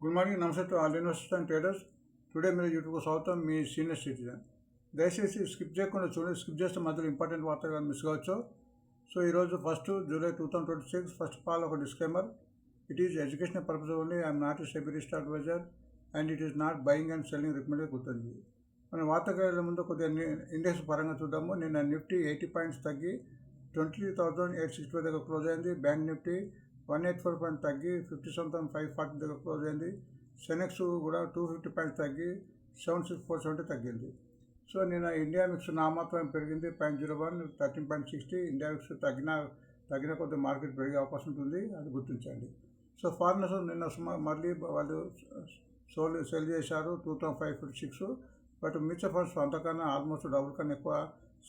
Good morning, నమస్తే to all investors and traders. Today మీరు YouTube స్వాగతం. మీ సీనియర్ సిటిజన్. దయచేసి స్కిప్ చేయకుండా చూడండి. స్కిప్ చేస్తే మధ్యలో ఇంపార్టెంట్ వార్తలు మిస్ కావచ్చు. సో ఈరోజు first July 2026 first of all ఒక disclaimer. It is educational purpose only. I'm not a SEBI registered adviser and it is not buying and selling recommended గుర్తుంది. మన వార్తకు వెళ్ళే ముందు కొద్దిగా ఇండెక్స్ పరంగా చూద్దాము. నిన్న నిఫ్టీ 80 పాయింట్స్ తగ్గి 23,860 దగ్గర క్లోజ్ అయింది. బ్యాంక్ నిఫ్టీ 184 పాయింట్ తగ్గి 57,540 దగ్గర క్లోజ్ అయింది. సెనెక్స్ కూడా 250 పాయింట్స్ తగ్గి 76,470 తగ్గింది. సో నిన్న ఇండియా మిక్స్ నామాత్రం పెరిగింది 0.01, 13.60. ఇండియా మిక్స్ తగ్గిన కొద్ది మార్కెట్ పెరిగే అవకాశం ఉంటుంది, అది గుర్తించండి. సో ఫారినర్స్ నిన్న మళ్ళీ వాళ్ళు సెల్ చేశారు 2,556. బట్ మ్యూచువల్ ఫండ్స్ అంతకన్నా ఆల్మోస్ట్ డబుల్ కన్నా ఎక్కువ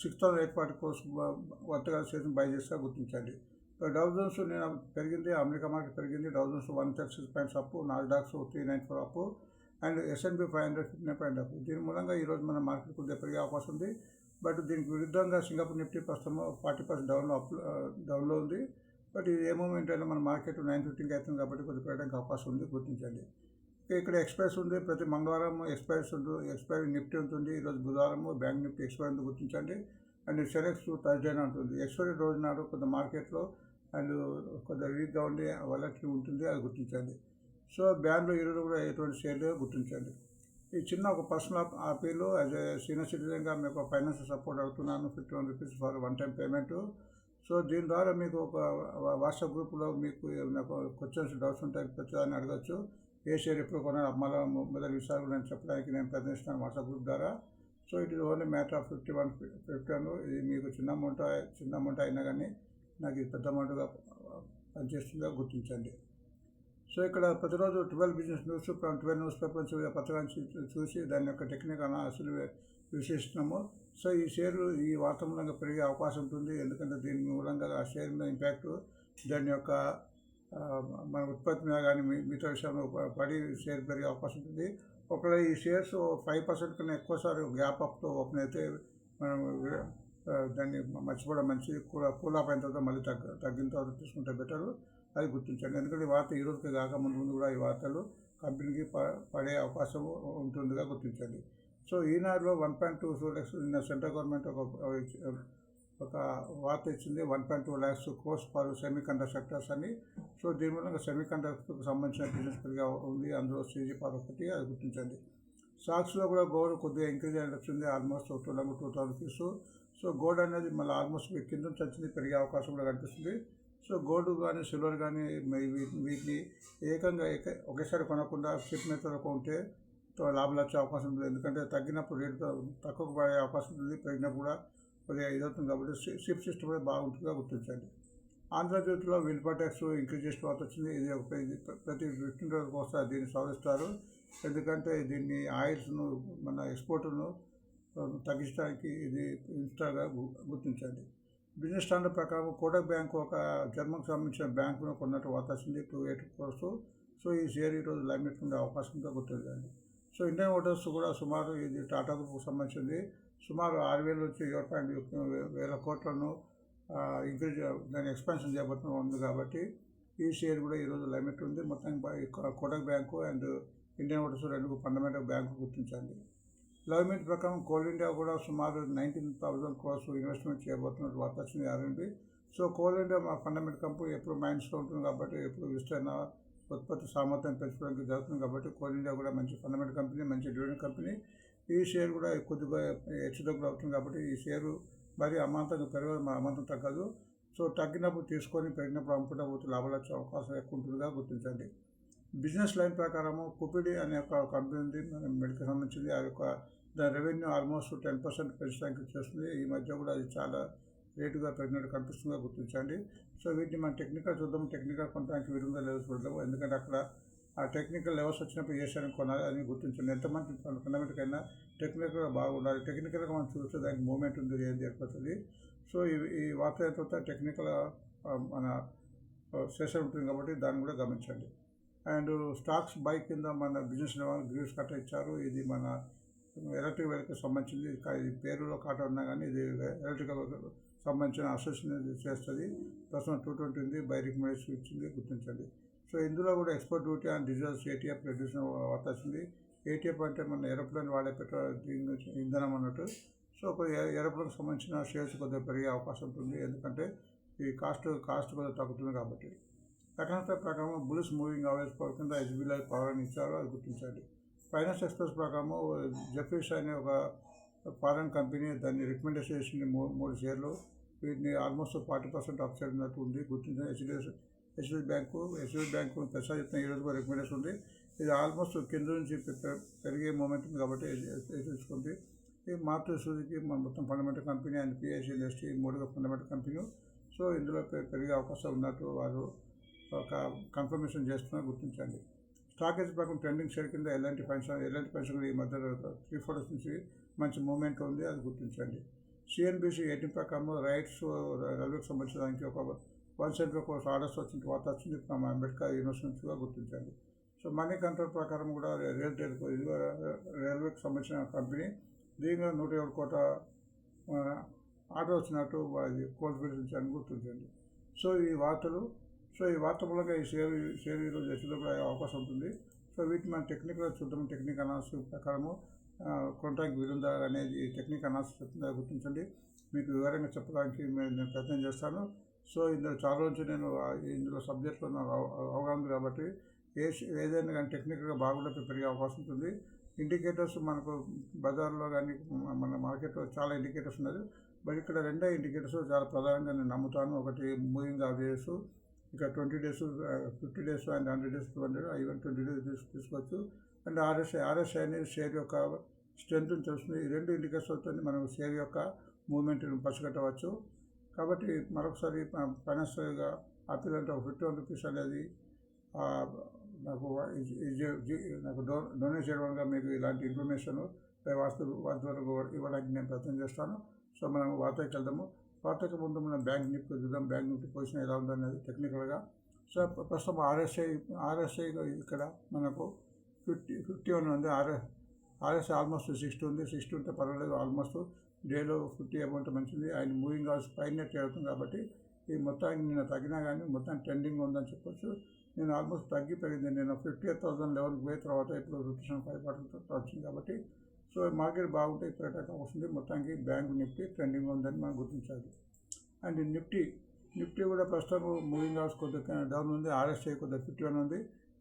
6,840 crores వర్తగా చేసి బై చేస్తా గుర్తించండి. డౌ జోన్స్ నిన్న పెరిగింది, అమెరికా మార్కెట్ పెరిగింది. Dow Jones 136 points up, Nasdaq's 394 up and S&P 500 15 point up. దీని మూలంగా ఈరోజు మన మార్కెట్ కొద్దిగా పెరిగే అవకాశం ఉంది. బట్ దీనికి విరుద్ధంగా సింగపూర్ నిఫ్టీ ప్రస్తుతం 40% డౌన్లో ఉంది. బట్ ఇది ఏ మూమెంట్ అయినా మన మార్కెట్ 9:15 అవుతుంది కాబట్టి కొద్దిగా పెరగడానికి అవకాశం ఉంది, గుర్తించండి. ఇక్కడ ఎక్స్పైర్స్ ఉంది. ప్రతి మంగళవారం ఎక్స్పైరీ నిఫ్టీ ఉంటుంది. ఈరోజు బుధవారం బ్యాంక్ నిఫ్టీ ఎక్స్పైరీ ఉంది, గుర్తించండి. అండ్ సెనెక్స్ థర్స్డేనే ఉంటుంది. ఎక్స్పైరీ రోజు నాడు కొంత మార్కెట్లో అండ్ కొంత వీక్గా ఉండి వాలటిలిటీ ఉంటుంది, అది గుర్తించండి. సో బ్యాండ్లో ఈరోజు కూడా ఎటువంటి షేర్ గుర్తించండి. ఈ చిన్న ఒక personal appeal, as a senior సిటిజన్గా మీకు ఫైనాన్షియల్ సపోర్ట్ అవుతున్నాను. 51 rupees for one time payment. So దీని ద్వారా మీకు ఒక వాట్సాప్ గ్రూప్లో మీకు నాకు క్వశ్చన్స్, డౌట్స్ ఉంటాయి, ప్రతిదాన్ని అడగచ్చు. ఏ షేర్ ఎప్పుడు కొనాలి, మళ్ళీ మొదటి విషయాలు నేను చెప్పడానికి నేను ప్రయత్నిస్తాను వాట్సాప్ గ్రూప్ ద్వారా. So it is only matter of 51. ఇది మీకు చిన్న అమౌంట్ అయినా కానీ నాకు ఇది పెద్ద అమౌంట్గా పనిచేస్తుందిగా గుర్తించండి. సో ఇక్కడ ప్రతిరోజు 12 బిజినెస్ న్యూస్, 12 న్యూస్ పేపర్స్ పత్రాన్ని చూసి దాని యొక్క టెక్నిక్ అనాలిసిస్ విశ్లేషిస్తున్నాము. సో ఈ షేర్లు ఈ వార్త మూలంగా పెరిగే అవకాశం ఉంటుంది. ఎందుకంటే దీని మూలంగా ఆ షేర్ మీద ఇంపాక్ట్ దాని యొక్క మన ఉత్పత్తి మీద కానీ మిగతా విషయంలో పడి షేర్ పెరిగే అవకాశం ఉంటుంది. ఒకవేళ ఈ షేర్స్ 5% కన్నా ఎక్కువసారి గ్యాప్ అప్తో ఓపెన్ అయితే మనం దాన్ని మర్చిపోవడం మంచిది. కూల్ ఆఫ్ అయిన తర్వాత మళ్ళీ తగ్గిన తర్వాత తీసుకుంటే బెటరు, అది గుర్తించండి. ఎందుకంటే ఈ వార్త ఈరోజుకి కాక ముందు కూడా ఈ వార్తలు కంపెనీకి పడే అవకాశం ఉంటుందిగా గుర్తించండి. సో ఈనాడులో 1.2 lakhs నిన్న సెంట్రల్ గవర్నమెంట్ ఒక వార్త ఇచ్చింది. 1.2 lakhs crores for semi conductor sectors అని. సో దీని మూలంగా సెమీ కండక్టర్కి సంబంధించిన బిజినెస్ పెరిగా ఉంది. అందులో CG Power ఒకటి, అది గుర్తించండి. స్టాక్స్లో కూడా గోల్డ్ కొద్దిగా ఇంక్రీజ్ అయినట్టు వచ్చింది, ఆల్మోస్ట్ 2,000 రూపీస్. సో గోల్డ్ అనేది మళ్ళీ ఆల్మోస్ట్ కింద నుంచి వచ్చింది, పెరిగే అవకాశం కూడా కనిపిస్తుంది. సో గోల్డ్ కానీ సిల్వర్ కానీ వీటిని ఏకంగా ఒకేసారి కొనకుండా షిప్ మెథడ్లో కొంటే లాభాలు వచ్చే అవకాశం ఉంటుంది. ఎందుకంటే తగ్గినప్పుడు రేటు తక్కువకు పడే అవకాశం ఉంటుంది, పెరిగినప్పుడు కూడా కొద్దిగా ఇదవుతుంది. కాబట్టి షిప్ సిస్టమ్ కూడా బాగుంటుందిగా గుర్తించండి. ఆంధ్రజ్యోతిలో విల్పా ట్యాక్స్ ఇంక్రీజ్ చేసిన తర్వాత వచ్చింది. ఇది ప్రతి 15 రోజులకు వస్తారు, దీన్ని సవరిస్తారు. ఎందుకంటే దీన్ని ఆయిల్స్ను మన ఎక్స్పోర్ట్ను తగ్గించడానికి ఇది ఇన్స్టాగా గుర్తించండి. బిజినెస్ స్టాండర్డ్ ప్రకారం కోటక్ బ్యాంకు ఒక జర్మన్కి సంబంధించిన బ్యాంకును కొన్నట్టు వార్త వచ్చింది 280 crores. సో ఈ షేర్ ఈరోజు లైమిట్ ఉండే అవకాశంతో గుర్తించండి. సో ఇండియన్ మోటార్స్ కూడా సుమారు ఇది టాటా గ్రూప్కు సంబంధించింది. సుమారు 6,000 నుంచి 7,000 కోట్లను ఇంక్రీజ్ దాన్ని ఎక్స్పాన్షన్ చేయబోతున్న ఉంది. కాబట్టి ఈ షేర్ కూడా ఈరోజు లైమిట్ ఉంది. మొత్తానికి Kotak bank and Indian Motors రెండు ఫండమెంటల్ బ్యాంకు గుర్తించండి. లైమిట్ ప్రకారం కోల్ ఇండియా కూడా సుమారు 19,000 crores ఇన్వెస్ట్మెంట్ చేయబోతున్నట్టు వార్త వచ్చింది RNB. సో కోల్ ఇండియా మా ఫండమెంటల్ కంపెనీ ఎప్పుడు మైండ్స్లో ఉంటుంది కాబట్టి ఎప్పుడు విస్తరణ ఉత్పత్తి సామర్థ్యాన్ని పెంచుకోవడానికి జరుగుతుంది. కాబట్టి కోల్ ఇండియా కూడా మంచి ఫండమెంటల్ కంపెనీ, మంచి డివిడెండ్ కంపెనీ. ఈ షేర్ కూడా కొద్దిగా హెచ్చుతగ్గులు అవుతుంది. కాబట్టి ఈ షేరు మరి అమాంతంగా పెరగదు, అమాంతం తగ్గదు. సో తగ్గినప్పుడు తీసుకొని పెరిగినప్పుడు అమ్ముకుంటా పోతే లాభాలు వచ్చే అవకాశం ఎక్కువ ఉంటుందిగా గుర్తించండి. బిజినెస్ లైన్ ప్రకారము కుపిడి అనే ఒక కంపెనీ ఉంది, మన మెడికల్ సంబంధించింది. ఆ యొక్క దాని రెవెన్యూ ఆల్మోస్ట్ 10% పెంచడానికి చేస్తుంది. ఈ మధ్య కూడా అది చాలా రేటుగా పెరిగినట్టు కనిపిస్తుందిగా గుర్తించండి. సో వీటిని మనం టెక్నికల్ చూద్దాం. టెక్నికల్ కొనడానికి విరుద్ధంగా లెవెల్స్ చూద్దాము. ఎందుకంటే అక్కడ ఆ టెక్నికల్ లెవెల్స్ వచ్చినప్పుడు ఏ షేర్ కొనాలి అని గుర్తించండి. ఎంతమంది ఫండమెంటల్ అయినా టెక్నికల్గా బాగుండాలి. టెక్నికల్గా మనం చూస్తే దానికి మూమెంట్ ఉంది, ఏం ఏర్పడుతుంది. సో ఈ వార్త అయిన తర్వాత టెక్నికల్ మన సెషన్ ఉంటుంది కాబట్టి దాన్ని కూడా గమనించండి. అండ్ స్టాక్స్ బై కింద మన బిజినెస్ లెవెల్ గ్రీవ్స్ కట్ట ఇచ్చారు. ఇది మన ఎలక్ట్రిక్ వెహికల్ సంబంధించింది. ఇది పేరులో కాట ఉన్నా కానీ ఇది ఎలక్ట్రికల్ సంబంధించిన అసోసియేషన్ చేస్తుంది. ప్రస్తుతం 220 ఉంది, బై రికమెండేషన్ ఇచ్చింది, గుర్తించండి. సో ఇందులో కూడా export duty and diesels ATF reduction వార్త వచ్చింది. ఏటీఎఫ్ అంటే మన ఏరోప్లేన్ వాడే పెట్రోల్ ఇంధనం అన్నట్టు. సో ఒక ఏరోప్లేన్కి సంబంధించిన షేర్స్ కొద్దిగా పెరిగే అవకాశం ఉంటుంది, ఎందుకంటే ఈ కాస్ట్ కొద్దిగా తగ్గుతుంది కాబట్టి. ఎకనామిక్ ప్రకారం బుల్స్ మూవింగ్ అవరేజ్ పవర్ కింద ఎస్బీఐ పవర్ అని ఇచ్చారు, అది గుర్తించండి. ఫైనాన్స్ ఎక్స్ప్రెస్ ప్రకారం జెఫ్రీస్ అనే ఒక ఫారెన్ కంపెనీ దాన్ని రికమెండ్ చేసింది 3 షేర్లు. వీటిని ఆల్మోస్ట్ 40% అప్సైడ్ ఉన్నట్టు ఉంది, గుర్తించిన. హెచ్డిఎఫ్సి బ్యాంకు ప్రసాద్ చెప్తున్న ఈరోజు కూడా రికమెండేషన్ ఉంది. ఇది ఆల్మోస్ట్ కింద నుంచి పెరిగే మూమెంట్ ఉంది కాబట్టి తెలుసుకుంది. ఈ మారుతి సుజుకి మొత్తం fundamental company and PIC industry 3 fundamental company. So ఇందులో పెరిగే అవకాశం ఉన్నట్టు వారు ఒక కన్ఫర్మేషన్ చేస్తున్నా, గుర్తించండి. స్టాక్ ఎక్స్చేంజ్ ప్రకారం ట్రెండింగ్ షేర్ కింద ఎల్ఎన్టీ పెన్షన్ ఈ మధ్య 3-4 నుంచి మంచి మూమెంట్ ఉంది, అది గుర్తించండి. సిఎన్బిసి 18 ప్రకారం రైట్స్ రైల్వేకి సంబంధించడానికి ఒక 1 సెంట్ ఒక ఆర్డర్స్ వచ్చిన తర్వాత వచ్చింది మన అంబేద్కర్ యూనివర్సిటీ నుంచిగా గుర్తించండి. సో మనీ కంట్రోల్ ప్రకారం కూడా రైల్వేకి సంబంధించిన కంపెనీ దీనిలో 107 కోట్ల ఆర్డర్ వచ్చినట్టు అది కోల్ఫీల్డ్ నుంచి అని గుర్తించండి. సో ఈ వార్త మూలంగా ఈ షేర్ ఈరోజు హెచ్చుతగ్గులు అయ్యే అవకాశం ఉంటుంది. సో వీటిని మనం టెక్నికల్గా చూద్దాం. టెక్నిక్ అనాలిసిస్ ప్రకారము కొనడానికి వీలుందా అనేది టెక్నిక్ అనాలిసిస్ చెప్తుందా గుర్తించండి. మీకు వివరంగా చెప్పడానికి నేను ప్రయత్నం చేస్తాను. సో ఇందులో చాలా నుంచి నేను ఇందులో సబ్జెక్ట్లో నాకు అవగాహన ఉంది కాబట్టి ఏదైనా కానీ టెక్నికల్గా బాగుంటే పెరిగే అవకాశం ఉంటుంది. ఇండికేటర్స్ మనకు బజార్లో కానీ మన మార్కెట్లో చాలా ఇండికేటర్స్ ఉన్నది, బట్ ఇక్కడ 2 ఇండికేటర్స్ చాలా ప్రధానంగా నేను నమ్ముతాను. ఒకటి మూవింగ్ అవరేజెస్, ఇక 20 days, 50 days and 100 days, 200, even 20 days తీసుకోవచ్చు. అండ్ ఆర్ఎస్ఐ అనేది షేర్ యొక్క స్ట్రెంత్ని తెలుస్తుంది. ఈ 2 ఇండికేటర్స్ అవుతుంది మనం షేర్ యొక్క మూవ్మెంట్ని పసిగట్టవచ్చు. కాబట్టి మరొకసారి ఫైనాన్షియల్గా ఆపిల్ అంటే 51 రూపీస్ అనేది నాకు డొనేట్ చేయడంగా మీకు ఇలాంటి ఇన్ఫర్మేషన్ వాటి ద్వారా ఇవ్వడానికి నేను ప్రయత్నం చేస్తాను. సో మనం వార్తకి వెళ్దాము. వార్తకి ముందు మనం బ్యాంక్ నిఫ్టీ చూద్దాం. బ్యాంక్ నిఫ్టీ పొజిషన్ ఎలా ఉందనేది టెక్నికల్గా. సో ప్రస్తుతం ఆర్ఎస్ఐ ఇక్కడ మనకు 51 ఉంది. ఆర్ఎస్ఐ ఆల్మోస్ట్ 60 ఉంది. 60 ఉంటే పర్వాలేదు, ఆల్మోస్ట్ డేలో 50 అమౌంట్ మంచిది. ఆయన మూవింగ్ అవర్స్ పైన అవుతుంది కాబట్టి ఈ మొత్తానికి నేను తగ్గినా కానీ మొత్తం ట్రెండింగ్ ఉందని చెప్పొచ్చు. నేను ఆల్మోస్ట్ పెరిగింది. నేను 58,000 లెవెల్కి పోయిన తర్వాత ఇప్పుడు రొటేషన్ 5% వచ్చింది కాబట్టి సో మార్కెట్ బాగుంటే పెరగడానికి వస్తుంది. మొత్తానికి బ్యాంక్ నిఫ్టీ ట్రెండింగ్ ఉందని మనం గుర్తించాలి. అండ్ నిఫ్టీ కూడా ప్రస్తుతం మూవింగ్ అవర్స్ కొద్దిగా డౌన్ ఉంది. ఆర్ఎస్ఐ కొద్దిగా 51 ఉంది.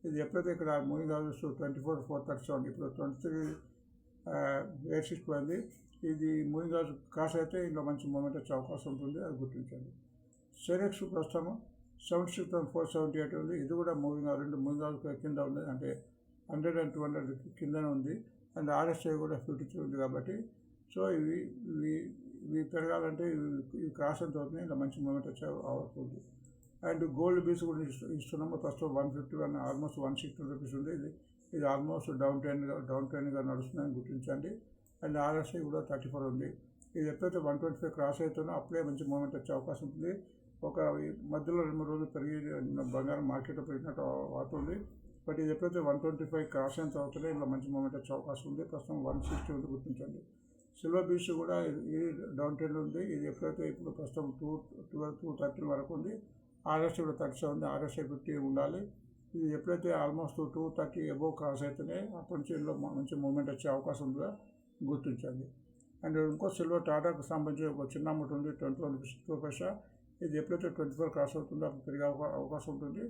ఇది ఎప్పుడైతే ఇక్కడ మూవింగ్ అవర్స్ 24,437 ఇప్పుడు 23,860 పోయింది. ఇది మూవింగ్ అవర్స్ క్రాస్ అయితే ఇంట్లో మంచి మూమెంట్ వచ్చే అవకాశం ఉంటుంది, అది గుర్తించండి. సెరెక్స్ ప్రస్తుతం 76,478 ఉంది. ఇది కూడా మూవింగ్ 2 మూవింగ్ అవర్స్ కింద ఉంది, అంటే 100 and 200 కిందనే ఉంది. అండ్ ఆర్ఎస్ఐ కూడా 53 ఉంది కాబట్టి సో ఇవి పెరగాలంటే ఇవి క్రాస్ ఎంత అవుతుంది, ఇలా మంచి మూమెంట్ వచ్చే అవుతుంది. అండ్ గోల్డ్ బీస్ కూడా ఇస్తున్నాము. ప్రస్తుతం 151 ఆల్మోస్ట్ 160 రూపీస్ ఉంది. ఇది ఆల్మోస్ట్ డౌన్ ట్రెండ్గా నడుస్తుందని గుర్తించండి. అండ్ ఆర్ఎస్ఐ కూడా 34 ఉంది. ఇది ఎప్పుడైతే 125 క్రాస్ అవుతుందో అప్పుడే మంచి మూమెంట్ వచ్చే అవకాశం ఉంటుంది. ఒక మధ్యలో 2-3 రోజులు పెరిగి బంగారం మార్కెట్లో పెరిగినట్టు అవుతుంది, బట్ ఇది ఎప్పుడైతే 125 క్రాస్ అయిన తర్వాతనే ఇలా మంచి మూమెంట్ వచ్చే అవకాశం ఉంది. ప్రస్తుతం 160 ఉంది, గుర్తించండి. సిల్వర్ బీచ్ కూడా ఇది డౌన్ ట్రెండ్ ఉంది. ఇది ఎప్పుడైతే ఇప్పుడు ప్రస్తుతం 230 వరకు ఉంది. ఆర్ఎస్ఐ కూడా 37 ఉంది. ఆర్ఎస్ఐ 50 ఉండాలి. ఇది ఎప్పుడైతే ఆల్మోస్ట్ 230 అబోవ్ క్రాస్ అయితేనే అప్పటి నుంచి ఇందులో మంచి మూమెంట్ వచ్చే అవకాశం ఉందిగా గుర్తించండి. అండ్ ఇంకో సిల్వర్ టాటాకు సంబంధించి ఒక చిన్న అమౌంట్ ఉంది, 21 రూపీస్ 2 పైసా. ఇది ఎప్పుడైతే 24 క్రాస్ అవుతుందో అప్పుడు పెరిగే అవకాశం ఉంటుంది.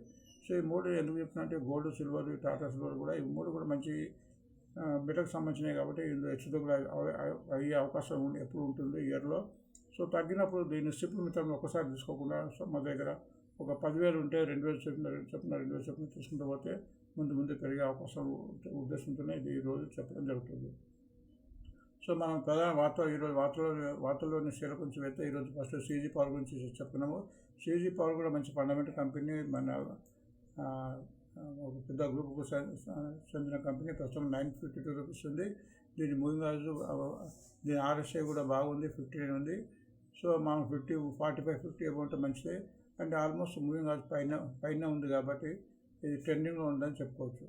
సో ఈ 3 ఎందుకు చెప్తున్నా అంటే గోల్డ్, సిల్వర్, టాటా సిల్వర్ కూడా ఈ 3 కూడా మంచి మెటల్కి సంబంధించినవి కాబట్టి ఇందులో హెచ్చుతగ్గులు అయ్యే అవకాశం ఎప్పుడు ఉంటుంది ఇయర్లో. సో తగ్గినప్పుడు దీన్ని స్ట్రిప్ మితం ఒకసారి తీసుకోకుండా సో మా దగ్గర ఒక 10,000 ఉంటే 2,000 చెప్పిన 2,000 తీసుకుంటూ పోతే ముందు పెరిగే అవకాశం ఉద్దేశంతోనే ఇది ఈరోజు చెప్పడం జరుగుతుంది. సో మనం ప్రధాన ఈరోజు వార్తల్లోని షేర్ల గురించి అయితే ఈరోజు ఫస్ట్ సీజీ పవర్ గురించి చెప్తున్నాము. సీజీ పవర్ కూడా మంచి ఫండమెంటల్ కంపెనీ, మన ఒక పెద్ద గ్రూప్కు చెందిన కంపెనీ. ప్రస్తుతం 952 రూపీస్ ఉంది. దీని మూవింగ్ దీని ఆర్ఎస్ఐ కూడా బాగుంది, 59 ఉంది. సో మనం 45-50 అమౌంట్ మంచిదే. అండ్ ఆల్మోస్ట్ మూవింగ్ అవర్స్ పైన ఉంది కాబట్టి ఇది ట్రెండింగ్లో ఉందని చెప్పుకోవచ్చు.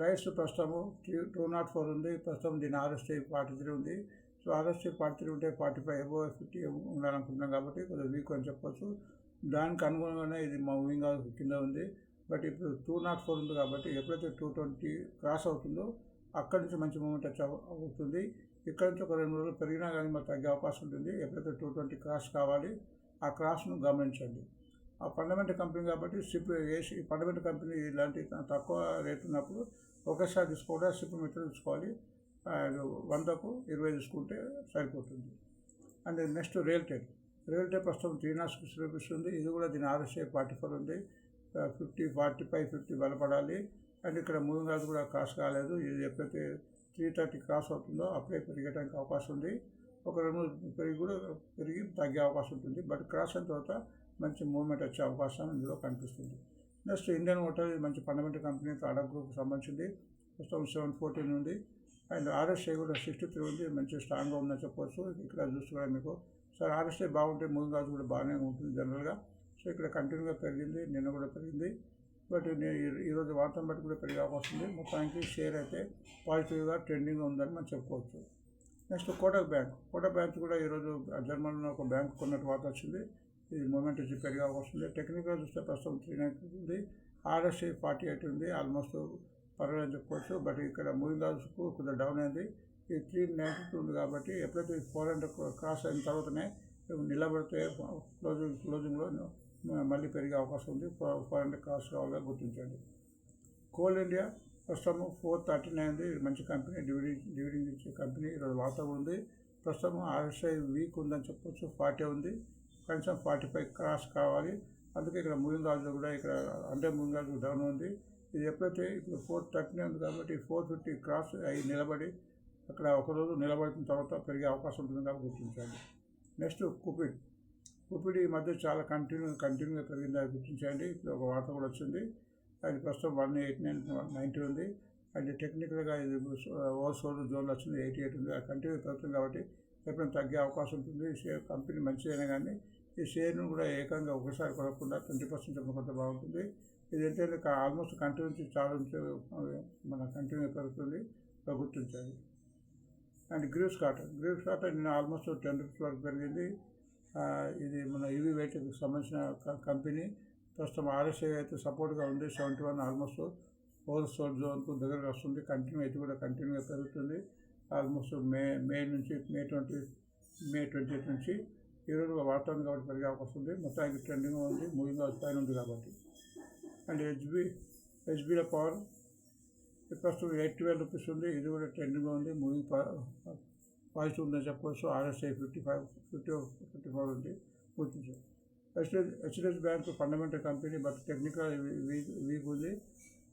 రైట్స్ ప్రస్తుతము 204 ఉంది. ప్రస్తుతం దీని ఆర్ఎస్ఐ 43 ఉంది. సో ఆర్ఎస్ఐ 43 ఉంటే 45 అబోవ్ 50 ఉండాలనుకుంటున్నాం కాబట్టి కొద్దిగా వీక్ అని చెప్పవచ్చు. దానికి అనుగుణంగానే ఇది మా మూవింగ్ అవర్స్ కింద ఉంది. బట్ ఇప్పుడు 204 ఉంది కాబట్టి ఎప్పుడైతే 220 క్రాస్ అవుతుందో అక్కడి నుంచి మంచి మూమెంట్ అవుతుంది. ఇక్కడ నుంచి ఒక 2 రోజులు పెరిగినా కానీ మరి తగ్గే అవకాశం ఉంటుంది. ఎప్పుడైతే 220 క్రాస్ కావాలి ఆ క్రాస్ను గమనించండి. ఆ ఫండమెంటల్ కంపెనీ కాబట్టి సిప్ వేసి ఫండమెంటల్ కంపెనీ ఇలాంటి తక్కువ రేట్ ఉన్నప్పుడు ఒకేసారి తీసుకోవడం సిప్ మెటీరియల్ తీసుకోవాలి. 100కు 20 తీసుకుంటే సరిపోతుంది. అండ్ నెక్స్ట్ రియల్టెల్ ప్రస్తుతం 306 రూపీస్ ఉంది. ఇది కూడా దీని RSI 44 ఉంది. 50, 45, 50 బలపడాలి. అండ్ ఇక్కడ మూవింగ్ యావరేజ్ కూడా క్రాస్ కాలేదు. ఇది ఎప్పుడైతే 330 క్రాస్ అవుతుందో అప్పుడే పెరిగడానికి అవకాశం ఉంది. ఒక 2 పెరిగి తగ్గే అవకాశం ఉంటుంది. బట్ క్రాస్ అయిన తర్వాత మంచి మూవ్మెంట్ వచ్చే అవకాశం ఇందులో కనిపిస్తుంది. నెక్స్ట్ ఇండియన్ హోటల్ మంచి ఫండమెంటల్ కంపెనీ టాటా గ్రూప్కి సంబంధించింది. ప్రస్తుతం 714 ఉంది. అండ్ RSI కూడా 63 ఉంది. మంచి స్ట్రాంగ్గా ఉందని చెప్పవచ్చు. ఇక్కడ చూస్తే మీకు సార్ RSI బాగుంటే మూవింగ్ యావరేజ్ కూడా బాగానే ఉంటుంది జనరల్గా. సో ఇక్కడ కంటిన్యూగా పెరిగింది, నిన్న కూడా పెరిగింది. బట్ ఈరోజు వార్తను బట్టి కూడా పెరిగే అవకాశం ఉంది. మొత్తానికి షేర్ అయితే పాజిటివ్గా ట్రెండింగ్గా ఉందని మనం చెప్పుకోవచ్చు. నెక్స్ట్ కోటక్ బ్యాంక్ కూడా ఈరోజు జర్మనీలో ఒక బ్యాంక్ కొన్నట్టు వార్త వచ్చింది. ఇది మూమెంట్ వచ్చి పెరిగే అవకాశం ఉంది. టెక్నికల్గా చూస్తే ప్రస్తుతం 390 ఉంది. RSI 48 ఉంది. ఆల్మోస్ట్ పర్వాలేదు చెప్పుకోవచ్చు. బట్ ఇక్కడ మూవింగ్ యావరేజ్కు కొద్దిగా డౌన్ అయింది. ఇది 392 ఉంది కాబట్టి ఎప్పుడైతే 400 క్రాస్ అయిన తర్వాతనే నిలబడితే క్లోజింగ్లో మళ్ళీ పెరిగే అవకాశం ఉంది. 400 క్రాస్ కావాలని గుర్తించండి. కోల్ ఇండియా ప్రస్తుతం 439 ఉంది. మంచి కంపెనీ, డివిడెండ్ ఇచ్చే కంపెనీ. ఈరోజు వార్త ఉంది. ప్రస్తుతం RSI వీక్ ఉందని చెప్పొచ్చు. 40 ఉంది. కనీసం 45 క్రాస్ కావాలి. అందుకే ఇక్కడ మూవింగ్ యావరేజ్ కూడా ఇక్కడ మూవింగ్ యావరేజ్ డౌన్ ఉంది. ఇది ఎప్పుడైతే ఇప్పుడు 439 ఉంది కాబట్టి 450 క్రాస్ అయ్యి నిలబడి అక్కడ ఒకరోజు నిలబడిన తర్వాత పెరిగే అవకాశం ఉంటుంది కాబట్టి గుర్తించండి. నెక్స్ట్ కుపిడ్ ఈ మధ్య చాలా కంటిన్యూగా పెరిగింది, అది గుర్తించండి. ఇప్పుడు ఒక వార్త కూడా వచ్చింది. అది ప్రస్తుతం 189 ఉంది. అండ్ టెక్నికల్గా ఇది ఓవర్ సోల్డ్ జోన్లో వచ్చింది. 88 ఉంది. అది కంటిన్యూ పెరుగుతుంది కాబట్టి ఎప్పుడైనా తగ్గే అవకాశం ఉంటుంది. షేర్ కంపెనీ మంచిదైనా కానీ ఈ షేర్ను కూడా ఏకంగా ఒకసారి కొనకుండా 20% అమ్ముకుంటే బాగుంటుంది. ఇది ఏంటంటే ఆల్మోస్ట్ కంటిన్యూ నుంచి చాలా మన కంటిన్యూ పెరుగుతుంది, గుర్తించాలి. అండ్ గ్రీవ్స్ కాటన్ నిన్న ఆల్మోస్ట్ 10 రూపీస్ వరకు పెరిగింది. ఇది మన ఈవీ వెయిట్కి సంబంధించిన కంపెనీ. ప్రస్తుతం RSI అయితే సపోర్ట్గా ఉంది. 71 ఆల్మోస్ట్ ఓవర్ సోల్డ్ జోన్కు దగ్గరగా వస్తుంది. కంటిన్యూగా పెరుగుతుంది. ఆల్మోస్ట్ మే 28 నుంచి ఈరోజు వాతావరణం కాబట్టి పెరిగే అవకాశం ఉంది. మొత్తానికి ట్రెండింగ్ ఉంది, మూవింగ్ పైన ఉంది కాబట్టి. అండ్ హెచ్బీలో పవర్ ప్రస్తుతం 812 రూపీస్ ఉంది. ఇది కూడా ట్రెండింగ్గా ఉంది, మూవింగ్ పాజిటివ్ ఉందని చెప్పవచ్చు. RSI 54 ఉంది, గుర్తించారు. HDFC bank fundamental company but technical week ఉంది.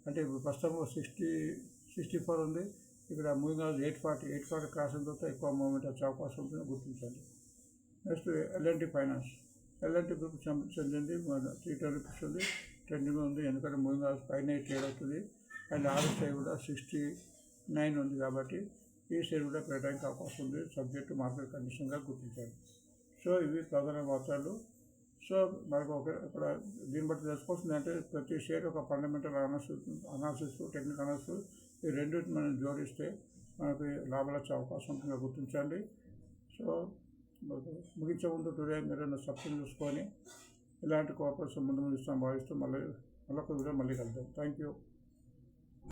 అంటే ఇప్పుడు ప్రస్తుతం 64 ఉంది. ఇక్కడ మూవింగ్ యావరేజ్ 840 క్రాస్ అయిన తర్వాత ఎక్కువ మూవ్మెంట్ వచ్చే అవకాశం ఉంటుందని గుర్తించండి. నెక్స్ట్ L&T ఫైనాన్స్ గ్రూప్ చెందింది. 310 రూపీస్ ఉంది, ట్రెండింగ్గా ఉంది. ఎందుకంటే మూవింగ్ యావరేజ్ పైన ట్రేడ్ అవుతుంది. అండ్ RSI కూడా 69 ఉంది కాబట్టి ఈ షేర్ కూడా పెరగడానికి అవకాశం ఉంది, సబ్జెక్టు మార్కెట్ కండిషన్గా గుర్తించాలి. సో ఇవి ప్రధాన వార్తలు. సో మనకు ఇక్కడ దీన్ని బట్టి తెలుసుకోవాల్సింది అంటే ప్రతి షేర్ ఒక ఫండమెంటల్ అనాలిసిస్, టెక్నికల్ అనాలిసిస్ ఈ రెండింటిని మనం జోడిస్తే మనకి లాభాలు వచ్చే అవకాశం ఉంటుందో గుర్తించండి. సో ముగించే ముందు టుడే మీరు సబ్స్క్రైబ్ చూసుకొని ఇలాంటి కోఆపరేషన్ ముందు ఇస్తాం భావిస్తూ మళ్ళీ ఒక వీడియో కలుద్దాం. Thank you.